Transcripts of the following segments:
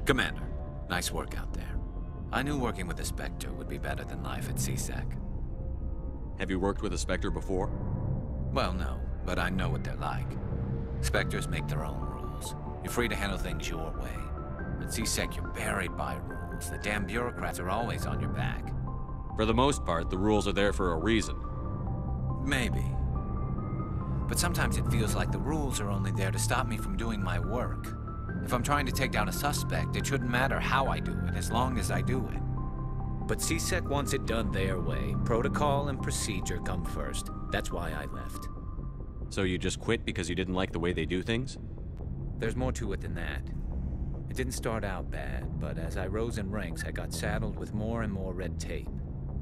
Commander, nice work out there. I knew working with a Spectre would be better than life at CSEC. Have you worked with a Spectre before? Well, no, but I know what they're like. Spectres make their own rules. You're free to handle things your way. At CSEC, you're buried by rules. The damn bureaucrats are always on your back. For the most part, the rules are there for a reason. Maybe. But sometimes it feels like the rules are only there to stop me from doing my work. If I'm trying to take down a suspect, it shouldn't matter how I do it, as long as I do it. But CSEC wants it done their way. Protocol and procedure come first. That's why I left. So you just quit because you didn't like the way they do things? There's more to it than that. It didn't start out bad, but as I rose in ranks, I got saddled with more and more red tape.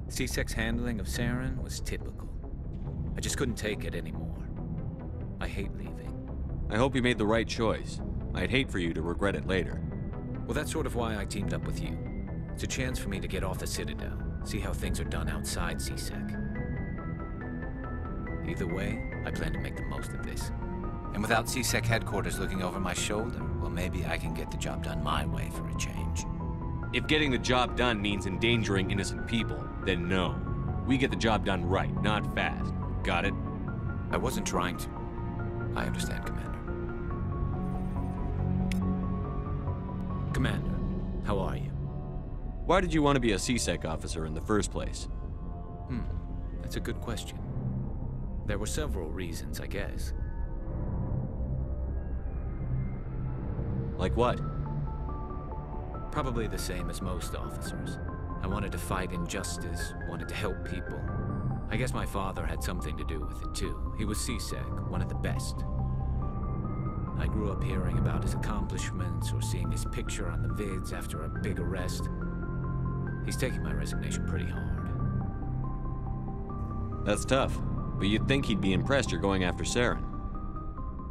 CSEC's handling of Saren was typical. I just couldn't take it anymore. I hate leaving. I hope you made the right choice. I'd hate for you to regret it later. Well, that's sort of why I teamed up with you. It's a chance for me to get off the Citadel, see how things are done outside CSEC. Either way, I plan to make the most of this. And without CSEC headquarters looking over my shoulder, well, maybe I can get the job done my way for a change. If getting the job done means endangering innocent people, then no. We get the job done right, not fast. Got it? I wasn't trying to. I understand, Commander. Commander, how are you? Why did you want to be a CSEC officer in the first place? That's a good question. There were several reasons, I guess. Like what? Probably the same as most officers. I wanted to fight injustice, wanted to help people. I guess my father had something to do with it too. He was CSEC, one of the best. I grew up hearing about his accomplishments or seeing his picture on the vids after a big arrest. He's taking my resignation pretty hard. That's tough, but you'd think he'd be impressed you're going after Saren.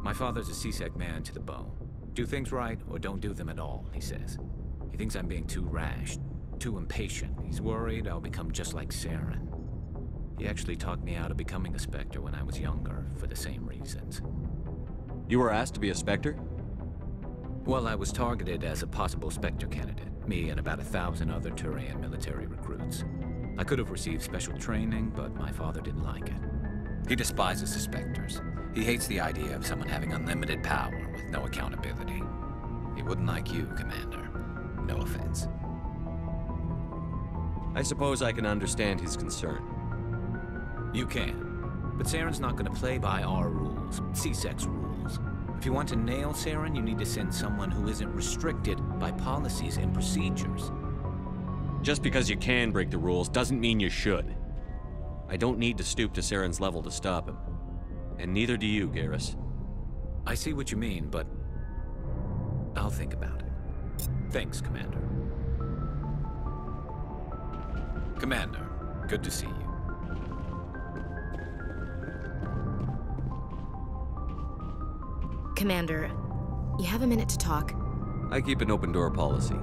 My father's a CSEC man to the bone. Do things right or don't do them at all, he says. He thinks I'm being too rash, too impatient. He's worried I'll become just like Saren. He actually talked me out of becoming a Spectre when I was younger, for the same reasons. You were asked to be a Spectre? Well, I was targeted as a possible Spectre candidate, me and about 1,000 other Turian military recruits. I could have received special training, but my father didn't like it. He despises the Spectres. He hates the idea of someone having unlimited power with no accountability. He wouldn't like you, Commander. No offense. I suppose I can understand his concern. You can. But Saren's not going to play by our rules, CSEC's rules. If you want to nail Saren, you need to send someone who isn't restricted by policies and procedures. Just because you can break the rules doesn't mean you should. I don't need to stoop to Saren's level to stop him. And neither do you, Garrus. I see what you mean, but I'll think about it. Thanks, Commander. Commander, good to see you. Commander, you have a minute to talk? I keep an open door policy.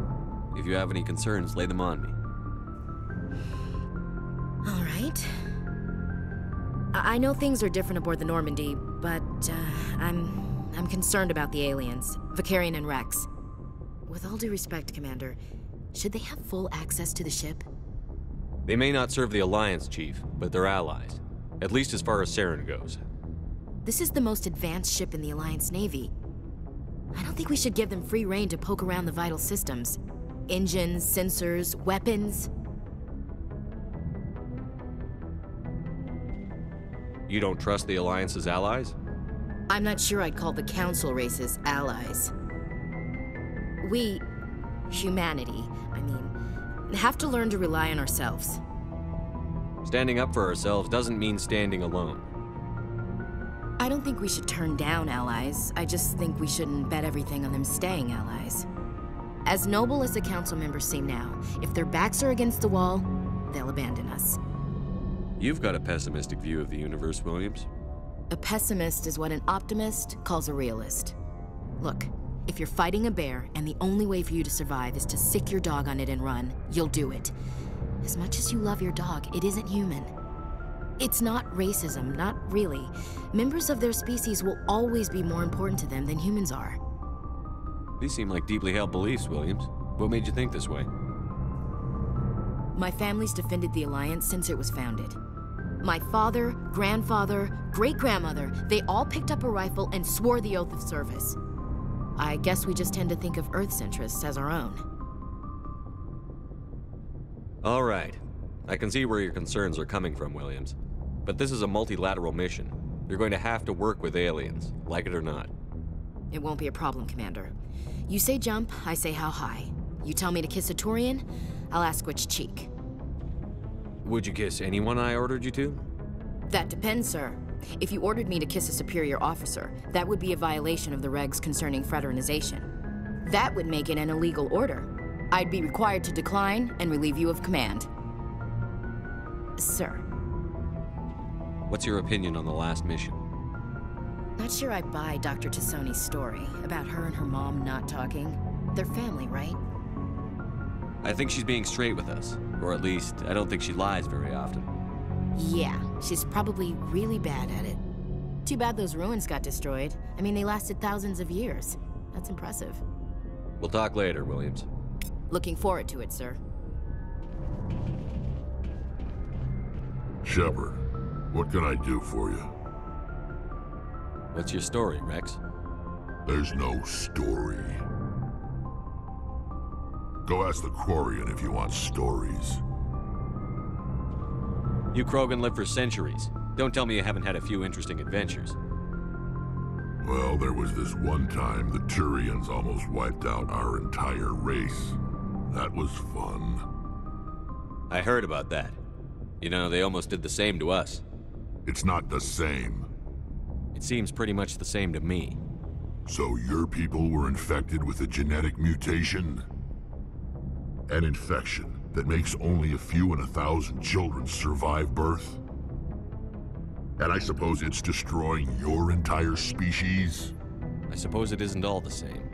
If you have any concerns, lay them on me. All right. I know things are different aboard the Normandy, but I'm concerned about the aliens, Vicarian and Rex. With all due respect, Commander, should they have full access to the ship? They may not serve the Alliance, Chief, but they're allies. At least as far as Saren goes. This is the most advanced ship in the Alliance Navy. I don't think we should give them free rein to poke around the vital systems. Engines, sensors, weapons. You don't trust the Alliance's allies? I'm not sure I'd call the Council races allies. We, humanity, have to learn to rely on ourselves. Standing up for ourselves doesn't mean standing alone. I don't think we should turn down allies. I just think we shouldn't bet everything on them staying allies. As noble as the Council members seem now, if their backs are against the wall, they'll abandon us. You've got a pessimistic view of the universe, Williams. A pessimist is what an optimist calls a realist. Look, if you're fighting a bear and the only way for you to survive is to sick your dog on it and run, you'll do it. As much as you love your dog, it isn't human. It's not racism, not really. Members of their species will always be more important to them than humans are. These seem like deeply held beliefs, Williams. What made you think this way? My family's defended the Alliance since it was founded. My father, grandfather, great-grandmother, they all picked up a rifle and swore the oath of service. I guess we just tend to think of Earth's interests as our own. All right. I can see where your concerns are coming from, Williams. But this is a multilateral mission. You're going to have to work with aliens, like it or not. It won't be a problem, Commander. You say jump, I say how high. You tell me to kiss a Turian, I'll ask which cheek. Would you kiss anyone I ordered you to? That depends, sir. If you ordered me to kiss a superior officer, that would be a violation of the regs concerning fraternization. That would make it an illegal order. I'd be required to decline and relieve you of command. Sir. What's your opinion on the last mission? Not sure I buy Dr. Tassoni's story about her and her mom not talking. They're family, right? I think she's being straight with us. Or at least, I don't think she lies very often. Yeah, she's probably really bad at it. Too bad those ruins got destroyed. I mean, they lasted thousands of years. That's impressive. We'll talk later, Williams. Looking forward to it, sir. Shepard, what can I do for you? What's your story, Rex? There's no story. Go ask the Quarian if you want stories. You Krogan live for centuries. Don't tell me you haven't had a few interesting adventures. Well, there was this one time the Turians almost wiped out our entire race. That was fun. I heard about that. You know, they almost did the same to us. It's not the same. It seems pretty much the same to me. So your people were infected with a genetic mutation? An infection that makes only a few in 1,000 children survive birth? And I suppose it's destroying your entire species? I suppose it isn't all the same.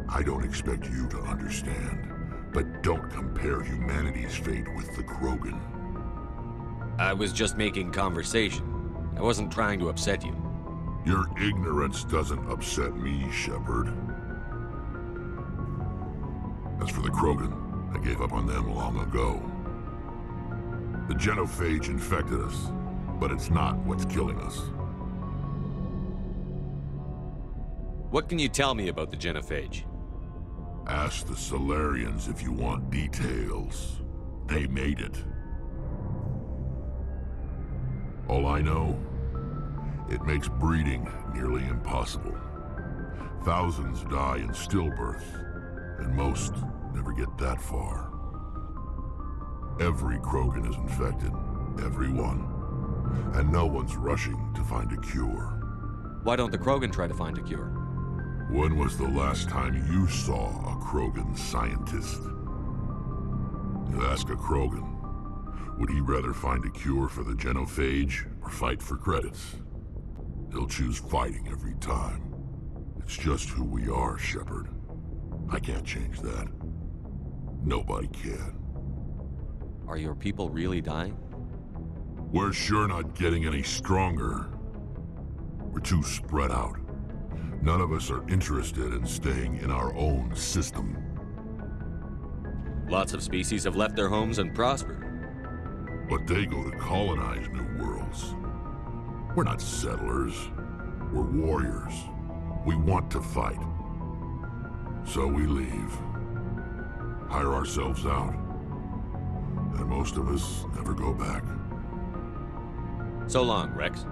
I don't expect you to understand, but don't compare humanity's fate with the Krogan. I was just making conversation. I wasn't trying to upset you. Your ignorance doesn't upset me, Shepard. As for the Krogan, I gave up on them long ago. The genophage infected us, but it's not what's killing us. What can you tell me about the genophage? Ask the Solarians if you want details. They made it. All I know, it makes breeding nearly impossible. Thousands die in stillbirth, and most never get that far. Every Krogan is infected, every one. And no one's rushing to find a cure. Why don't the Krogan try to find a cure? When was the last time you saw a Krogan scientist? You ask a Krogan, would he rather find a cure for the genophage or fight for credits? He'll choose fighting every time. It's just who we are, Shepard. I can't change that. Nobody can. Are your people really dying? We're sure not getting any stronger. We're too spread out. None of us are interested in staying in our own system. Lots of species have left their homes and prospered. But they go to colonize new worlds. We're not settlers. We're warriors. We want to fight. So we leave. Hire ourselves out. And most of us never go back. So long, Rex.